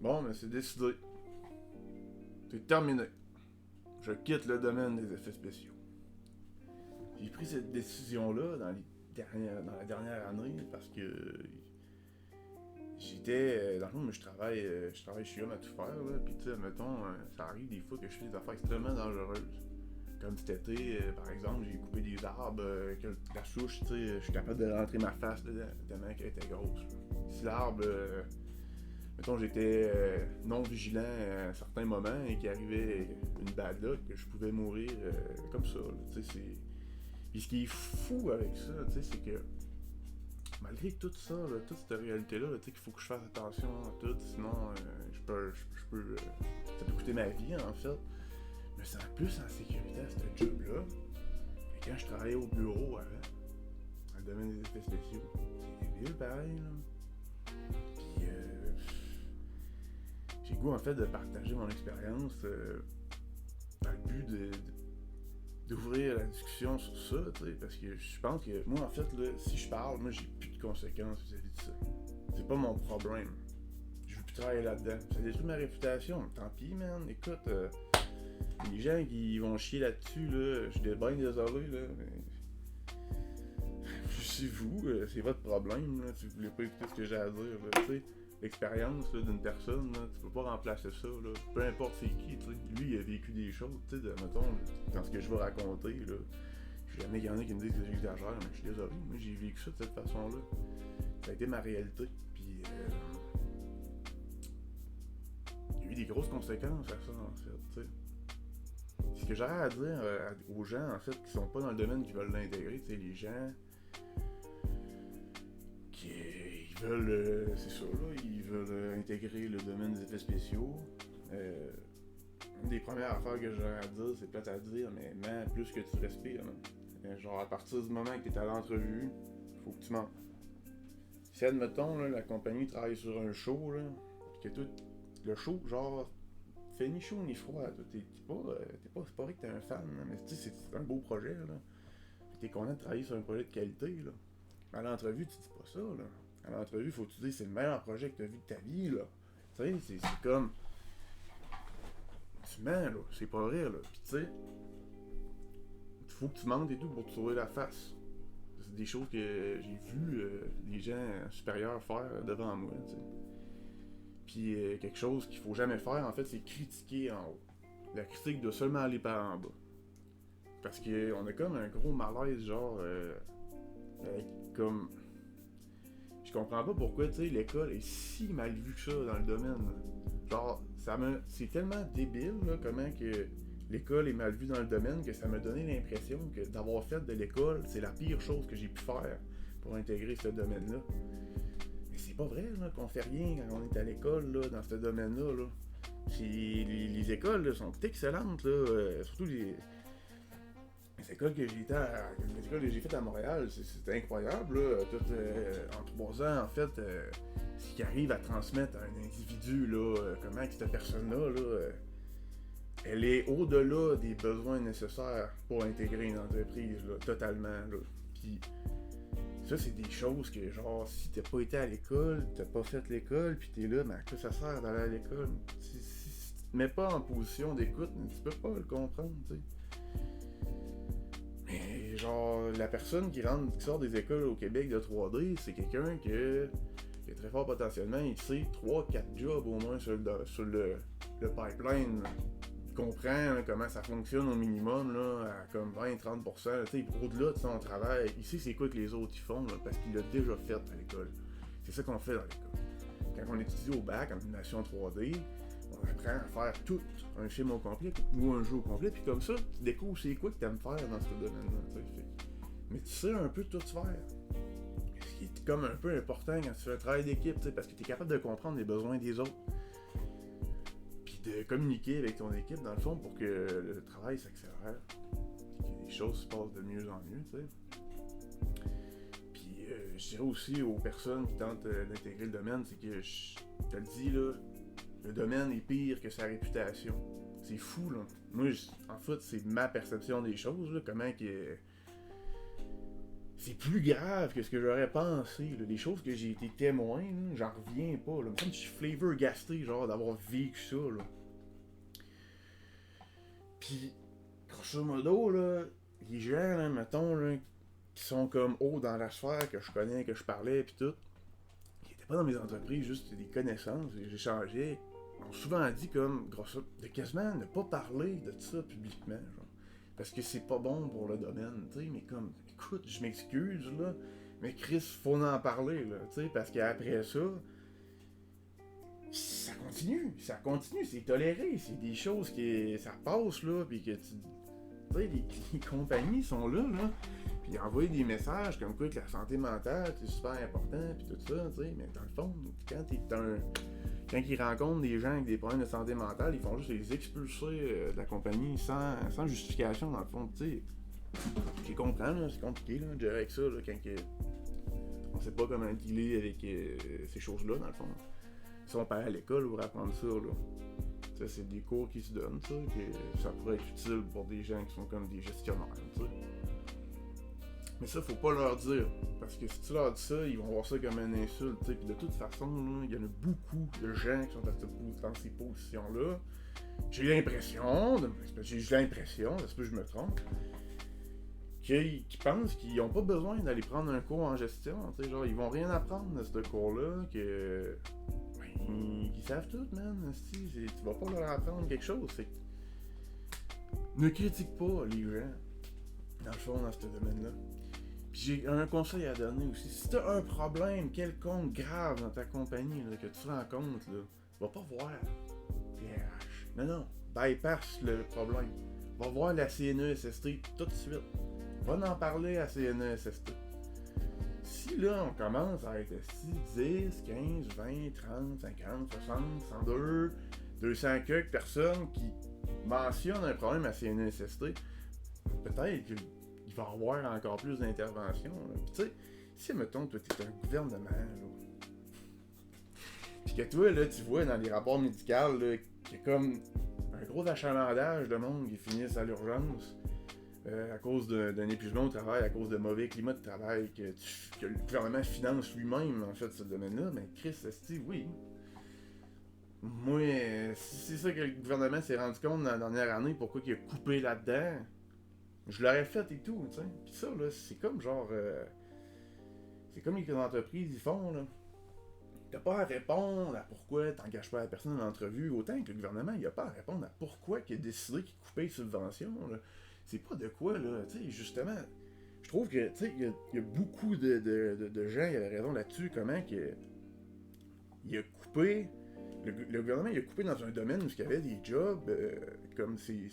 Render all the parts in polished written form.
Bon, mais c'est décidé. C'est terminé. Je quitte le domaine des effets spéciaux. J'ai pris cette décision-là dans la dernière année parce que j'étais. Dans le fond, je travaille chez Homme à tout faire, là. Puis, tu sais, mettons, ça arrive des fois que je fais des affaires extrêmement dangereuses. Comme cet été, par exemple, j'ai coupé des arbres, que la souche, tu sais, je suis capable de rentrer ma face dedans, tellement qu'elle était grosse. Là. Si l'arbre, mettons, j'étais non vigilant à un certain moment et qu'il arrivait une bad luck, que je pouvais mourir comme ça. Tu sais, c'est. Puis ce qui est fou avec ça, tu sais, c'est que malgré tout ça, là, toute cette réalité-là, tu sais, qu'il faut que je fasse attention à tout, sinon je peux ça peut coûter ma vie en fait. Je me sens plus en sécurité à ce job-là que quand je travaillais au bureau avant, dans le domaine des effets spéciaux. C'est débile pareil, là. Puis j'ai le goût en fait de partager mon expérience dans le but d'ouvrir la discussion sur ça, tu sais, parce que je pense que moi en fait là, si je parle, moi j'ai plus de conséquences vis-à-vis de ça. C'est pas mon problème. Je veux plus travailler là-dedans. Ça détruit ma réputation. Tant pis, man. Écoute, les gens qui vont chier là-dessus, là, je suis bien désolé, là, mais c'est vous, c'est votre problème, là, si vous voulez pas écouter ce que j'ai à dire, là, tu sais. L'expérience là, d'une personne, là, tu peux pas remplacer ça, là. Peu importe c'est qui, tu sais. Lui, il a vécu des choses, tu sais, mettons, dans ce que je vais raconter, là. Jamais il y en a qui me disent que j'exagère, mais je suis désolé, moi j'ai vécu ça de cette façon-là. Ça a été ma réalité, puis il y a eu des grosses conséquences à ça, en fait, tu sais. Ce que j'aurais à dire aux gens, en fait, qui sont pas dans le domaine, qui veulent l'intégrer, c'est les gens qui ils veulent, c'est ça, là, ils veulent intégrer le domaine des effets spéciaux. Une des premières affaires que j'aurais à dire, c'est plate à dire, mais plus que tu respires, man. Genre, à partir du moment que tu es à l'entrevue, faut que tu mentes. Si, admettons, là, la compagnie travaille sur un show, là, que tout le show, genre, fait ni chaud ni froid. C'est pas vrai que t'es un fan, là, mais tu sais, c'est un beau projet, là. T'es content de travailler sur un projet de qualité, là. À l'entrevue, tu dis pas ça, là. À l'entrevue, faut que tu dises c'est le meilleur projet que t'as vu de ta vie, là. Tu sais, c'est comme. Tu mens, là. C'est pas vrai, là. Pis tu sais, faut que tu mentes et tout pour te sauver la face. C'est des choses que j'ai vu des gens supérieurs faire devant moi, tu sais. Puis quelque chose qu'il faut jamais faire, en fait, c'est critiquer en haut. La critique doit seulement aller par en bas. Parce qu'on a comme un gros malaise, genre, comme... Je comprends pas pourquoi, tu sais, l'école est si mal vue que ça dans le domaine. Genre, c'est tellement débile, là, comment que l'école est mal vue dans le domaine, que ça m'a donné l'impression que d'avoir fait de l'école, c'est la pire chose que j'ai pu faire pour intégrer ce domaine-là. Mais c'est pas vrai, là, qu'on fait rien quand on est à l'école, là, dans ce domaine-là, là. Les écoles là, sont excellentes, là, surtout les écoles que les écoles que j'ai faites à Montréal, c'est incroyable, là. Tout, en 3 ans, en fait, ce qui arrive à transmettre à un individu, là, comment que cette personne-là, là, elle est au-delà des besoins nécessaires pour intégrer une entreprise, là, totalement, là. Puis ça, c'est des choses que, genre, si t'as pas été à l'école, t'as pas fait l'école, puis t'es là, mais à quoi ça sert d'aller à l'école? Si tu te mets pas en position d'écoute, tu peux pas le comprendre, tu sais. Mais, genre, la personne qui sort des écoles au Québec de 3D, c'est quelqu'un qui est très fort potentiellement, il sait 3-4 jobs au moins sur le pipeline. Il comprend là, comment ça fonctionne au minimum, là, à comme 20-30%. Au-delà de son travail, il sait c'est quoi que les autres ils font, là, parce qu'il l'a déjà fait à l'école. C'est ça qu'on fait dans l'école. Quand on étudie au bac en animation 3D, on apprend à faire tout un film au complet ou un jeu au complet, puis comme ça, tu découvres c'est quoi que tu aimes faire dans ce domaine-là. Mais tu sais un peu tout faire. Ce qui est comme un peu important quand tu fais un travail d'équipe, parce que tu es capable de comprendre les besoins des autres. De communiquer avec ton équipe dans le fond pour que le travail s'accélère et que les choses se passent de mieux en mieux, tu sais. Puis je dirais aussi aux personnes qui tentent d'intégrer le domaine, c'est que je te le dis là, le domaine est pire que sa réputation. C'est fou là. Moi, en fait, c'est ma perception des choses là, comment que c'est plus grave que ce que j'aurais pensé. Là. Les choses que j'ai été témoin, là, j'en reviens pas. Là. Comme je suis flabbergasté, genre, d'avoir vécu ça. Là. Puis, grosso modo, là, les gens, là, mettons, là, qui sont comme haut dans la sphère, que je connais, que je parlais, puis tout, qui étaient pas dans mes entreprises, juste des connaissances, j'échangeais, ont souvent dit comme, grosso de quasiment ne pas parler de ça publiquement, genre. Parce que c'est pas bon pour le domaine, tu sais, mais comme, écoute, je m'excuse, là, mais Chris, faut en parler, là, tu sais, parce qu'après ça, ça continue, c'est toléré, c'est des choses qui, ça passe, là, puis que tu sais, les compagnies sont là, puis envoyer des messages comme quoi que la santé mentale, c'est super important, puis tout ça, tu sais, mais dans le fond, quand ils rencontrent des gens avec des problèmes de santé mentale, ils font juste les expulser de la compagnie sans justification, dans le fond, tu sais. Je comprends, là, c'est compliqué, là, de gérer avec ça, là, quand on sait pas comment dealer avec ces choses-là, dans le fond. Si on part à l'école pour apprendre ça, là. Ça, c'est des cours qui se donnent, ça, que ça pourrait être utile pour des gens qui sont comme des gestionnaires, tu sais. Mais ça, faut pas leur dire, parce que si tu leur dis ça, ils vont voir ça comme une insulte, tu sais. Puis de toute façon, là, il y en a beaucoup de gens qui sont dans ces positions-là. J'ai l'impression, ça se peut que je me trompe, qui pensent qu'ils n'ont pas besoin d'aller prendre un cours en gestion, tu sais, genre, ils vont rien apprendre de ce cours-là, que... Ils savent tout, man. Si, tu vas pas leur apprendre quelque chose. C'est ne critique pas les gens, dans le fond, dans ce domaine-là. Puis j'ai un conseil à donner aussi. Si t'as un problème quelconque grave dans ta compagnie, là, que tu rencontres, là, va pas voir PRH. Non, bypass le problème. Va voir la CNESST tout de suite. Va en parler à CNESST. Si là, on commence à être 10, 15, 20, 30, 50, 60, 102, 200 quelques personnes qui mentionnent un problème à CNESST, peut-être qu'il va y avoir encore plus d'interventions. Puis tu sais, si, mettons, toi, t'es un gouvernement, là, puis que toi, là, tu vois dans les rapports médicaux, là, qu'il y a comme un gros achalandage de monde qui finissent à l'urgence, à cause d'un épuisement au travail, à cause de mauvais climat de travail, que le gouvernement finance lui-même, en fait, ce domaine-là, mais Chris, c'est oui. Moi, si c'est ça que le gouvernement s'est rendu compte dans la dernière année, pourquoi il a coupé là-dedans, je l'aurais fait et tout, tu sais. Pis ça, là, c'est comme genre... c'est comme les entreprises, ils font, là. T'as pas à répondre à pourquoi t'engages pas la personne en entrevue, autant que le gouvernement, il a pas à répondre à pourquoi il a décidé qu'il coupait les subventions, là. C'est pas de quoi, là, tu sais, justement, je trouve que, tu sais, il y a beaucoup de gens qui avaient raison là-dessus, comment il a coupé, le gouvernement, il a coupé dans un domaine où il y avait des jobs, comme c'est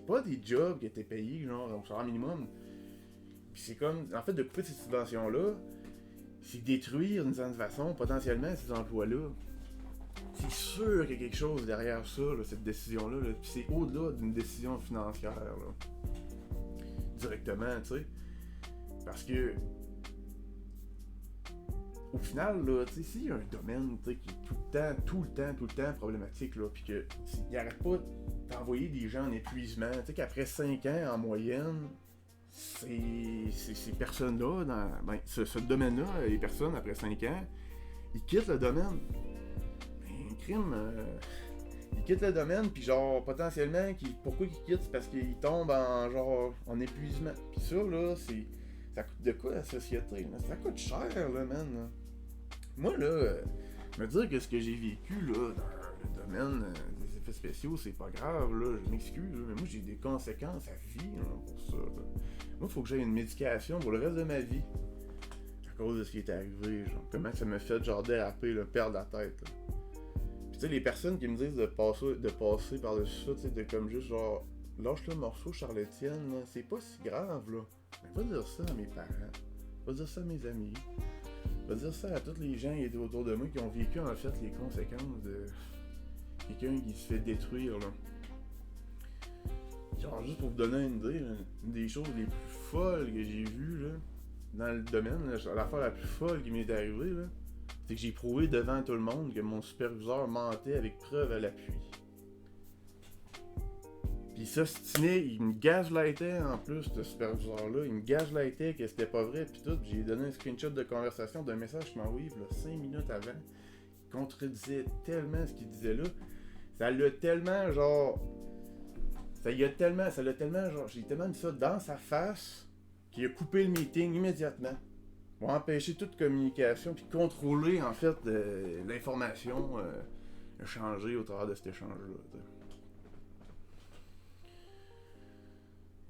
pas des jobs qui étaient payés, genre, au salaire minimum, puis c'est comme, en fait, de couper ces subventions-là, c'est détruire d'une certaine façon, potentiellement, ces emplois-là. C'est sûr qu'il y a quelque chose derrière ça, là, cette décision-là. Là. Puis c'est au-delà d'une décision financière. Là. Directement, tu sais. Parce que... Au final, là, tu sais, s'il y a un domaine, tu sais, qui est tout le temps problématique, là, puis qu'il n'arrête pas d'envoyer des gens en épuisement, tu sais, qu'après 5 ans, en moyenne, ces personnes-là, dans ce domaine-là, les personnes, après 5 ans, ils quittent le domaine. Il quitte le domaine, puis genre, potentiellement, pourquoi il quitte? C'est parce qu'il tombe en épuisement. Puis ça, là, ça coûte de quoi la société? Là? Ça coûte cher, là, man. Là. Moi, là, me dire que ce que j'ai vécu, là, dans le domaine des effets spéciaux, c'est pas grave, là, je m'excuse, mais moi, j'ai des conséquences à vie, là, pour ça, là. Moi, il faut que j'aie une médication pour le reste de ma vie. À cause de ce qui est arrivé, genre, comment ça m'a fait, genre, déraper, là, perdre la tête, là. Tu sais, les personnes qui me disent de passer par-dessus ça, tu sais, de comme juste genre, lâche le morceau, Charles-Étienne, là, c'est pas si grave, là. Mais va dire ça à mes parents, va dire ça à mes amis, va dire ça à tous les gens qui étaient autour de moi qui ont vécu, en fait, les conséquences de quelqu'un qui se fait détruire, là. Genre, juste pour vous donner une idée, là, une des choses les plus folles que j'ai vues, là, dans le domaine, là, l'affaire la plus folle qui m'est arrivée, là, c'est que j'ai prouvé devant tout le monde que mon superviseur mentait avec preuve à l'appui. Puis il s'ostinait, il me gaslightait en plus, ce superviseur-là. Il me gaslightait que c'était pas vrai, pis tout. Pis j'ai donné un screenshot de conversation d'un message que je m'envoyais, là, 5 minutes avant. Il contredisait tellement ce qu'il disait là. Ça l'a tellement, genre. Ça l'a tellement, genre. J'ai tellement mis ça dans sa face qu'il a coupé le meeting immédiatement. Pour empêcher toute communication, puis contrôler, en fait, l'information échangée au travers de cet échange-là. T'sais.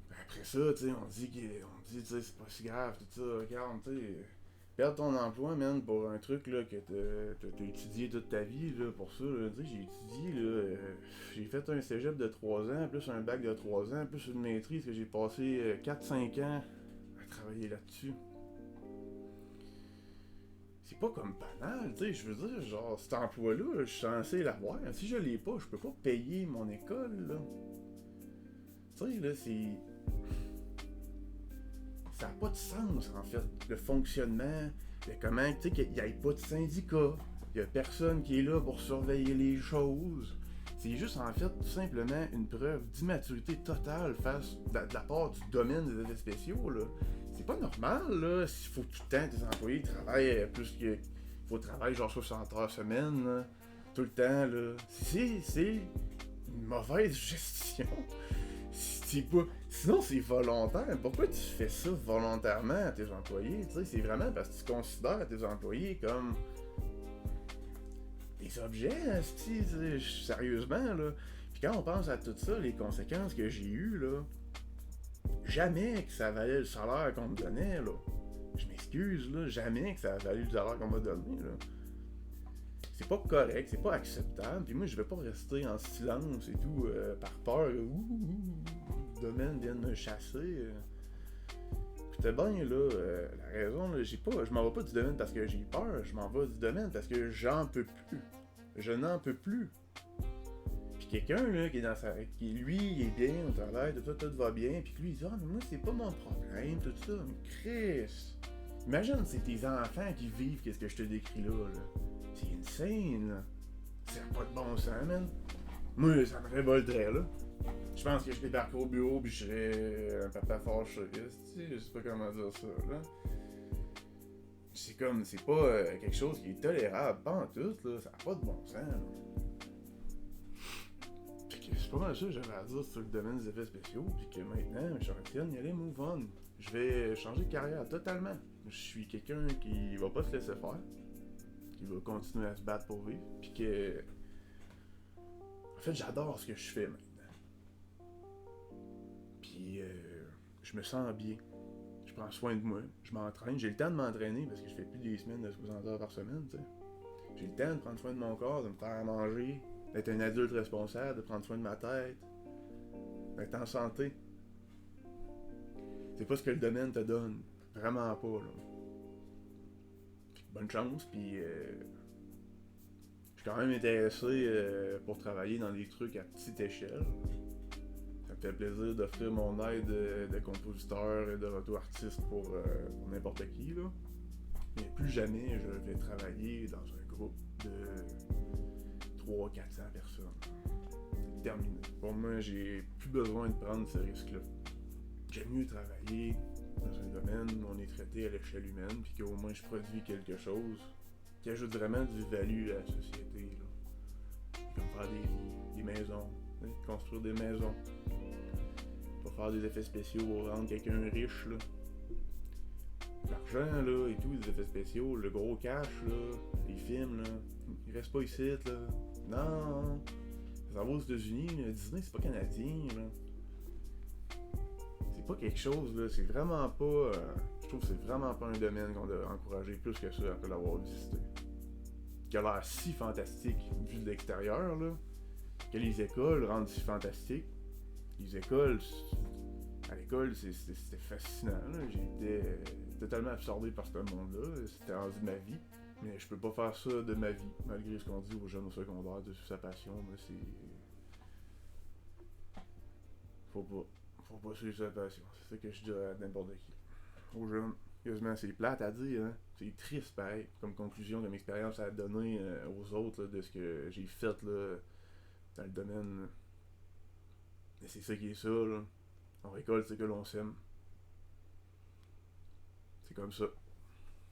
Après ça, tu sais, on dit, tu sais, c'est pas si grave, tout ça, regarde, tu sais, perdre ton emploi, man, pour un truc, là, que t'as étudié toute ta vie, là, pour ça, là, tu sais, j'ai étudié, là, j'ai fait un cégep de 3 ans, plus un bac de 3 ans, plus une maîtrise que j'ai passé 4-5 ans à travailler là-dessus. C'est pas comme banal, tu sais, je veux dire, genre, cet emploi-là, je suis censé l'avoir, si je l'ai pas, je peux pas payer mon école, là. Tu sais, là, c'est... Ça n'a pas de sens, en fait, le fonctionnement, de comment, tu sais, qu'il n'y ait pas de syndicat, il n'y a personne qui est là pour surveiller les choses. C'est juste, en fait, tout simplement une preuve d'immaturité totale face de la part du domaine des effets spéciaux, là. C'est pas normal, là, s'il faut tout le temps que tes employés travaillent plus que... Il faut travailler genre 60 heures semaine, là, tout le temps, là. C'est une mauvaise gestion. C'est pas... Sinon, c'est volontaire. Pourquoi tu fais ça volontairement à tes employés? Tu sais, c'est vraiment parce que tu considères tes employés comme des objets, asti, sérieusement, là. Puis quand on pense à tout ça, les conséquences que j'ai eues, là, jamais que ça valait le salaire qu'on me donnait, là. Je m'excuse, là, jamais que ça a valu le salaire qu'on m'a donné, là. C'est pas correct, c'est pas acceptable, puis moi je vais pas rester en silence et tout, par peur, le domaine vient de me chasser. Puis t'es bien là, la raison, là, je m'en vais pas du domaine parce que j'ai peur, je m'en vais du domaine parce que j'en peux plus. Je n'en peux plus. Puis quelqu'un là qui est dans sa. Qui lui il est bien au travail, tout va bien, puis lui il dit ah mais moi c'est pas mon problème, tout ça, mais Chris! Imagine c'est tes enfants qui vivent qu'est-ce que je te décris là. C'est insane! Ça n'a pas de bon sens, man! Moi, ça me révolterait, là. Je pense que je débarquerais au bureau pis je serais un papa fâché. Je sais pas comment dire ça, là. C'est comme, c'est pas quelque chose qui est tolérable, pas en tout, là. Ça n'a pas de bon sens, là. Fait que c'est pas mal ça que j'avais à dire sur le domaine des effets spéciaux, pis que maintenant, je suis en train d'y aller move on. Je vais changer de carrière totalement. Je suis quelqu'un qui va pas se laisser faire. Qui va continuer à se battre pour vivre, puis que... En fait, j'adore ce que je fais maintenant. Puis, je me sens bien. Je prends soin de moi, je m'entraîne. J'ai le temps de m'entraîner, parce que je fais plus des semaines de 60 heures par semaine, tu sais. J'ai le temps de prendre soin de mon corps, de me faire à manger, d'être un adulte responsable, de prendre soin de ma tête, d'être en santé. C'est pas ce que le domaine te donne. Vraiment pas, là. Bonne chance, puis je suis quand même intéressé pour travailler dans des trucs à petite échelle. Ça me fait plaisir d'offrir mon aide de compositeur et de auto-artiste pour n'importe qui, là. Mais plus jamais je vais travailler dans un groupe de 300-400 personnes. C'est terminé. Pour moi, j'ai plus besoin de prendre ce risque-là. J'aime mieux travailler dans un domaine où on est traité à l'échelle humaine, puis qu'au moins je produis quelque chose qui ajoute vraiment du value à la société, là. Comme faire des maisons, hein, construire des maisons, pas faire des effets spéciaux pour rendre quelqu'un riche, là. L'argent, là, et tout, les effets spéciaux, le gros cash, là, les films, là, ils restent pas ici, là. Non, ça va aux États-Unis, là. Disney, c'est pas canadien, là. C'est pas quelque chose, là, c'est vraiment pas... je trouve que c'est vraiment pas un domaine qu'on doit encourager plus que ça après l'avoir visité. Qui a l'air si fantastique, vu de l'extérieur, là, que les écoles rendent si fantastique. Les écoles... À l'école, c'était fascinant, là. J'étais totalement absorbé par ce monde-là. C'était rendu de ma vie. Mais je peux pas faire ça de ma vie, malgré ce qu'on dit aux jeunes au secondaire de sa passion, mais c'est... Faut pas suivre sa passion. C'est ça que je dis à n'importe qui. Aux jeunes, quasiment, c'est plate à dire, hein. C'est triste, pareil, comme conclusion de mon expérience à donner aux autres, là, de ce que j'ai fait, là, dans le domaine. Mais c'est ça qui est ça, là. On récolte ce que l'on sème. C'est comme ça.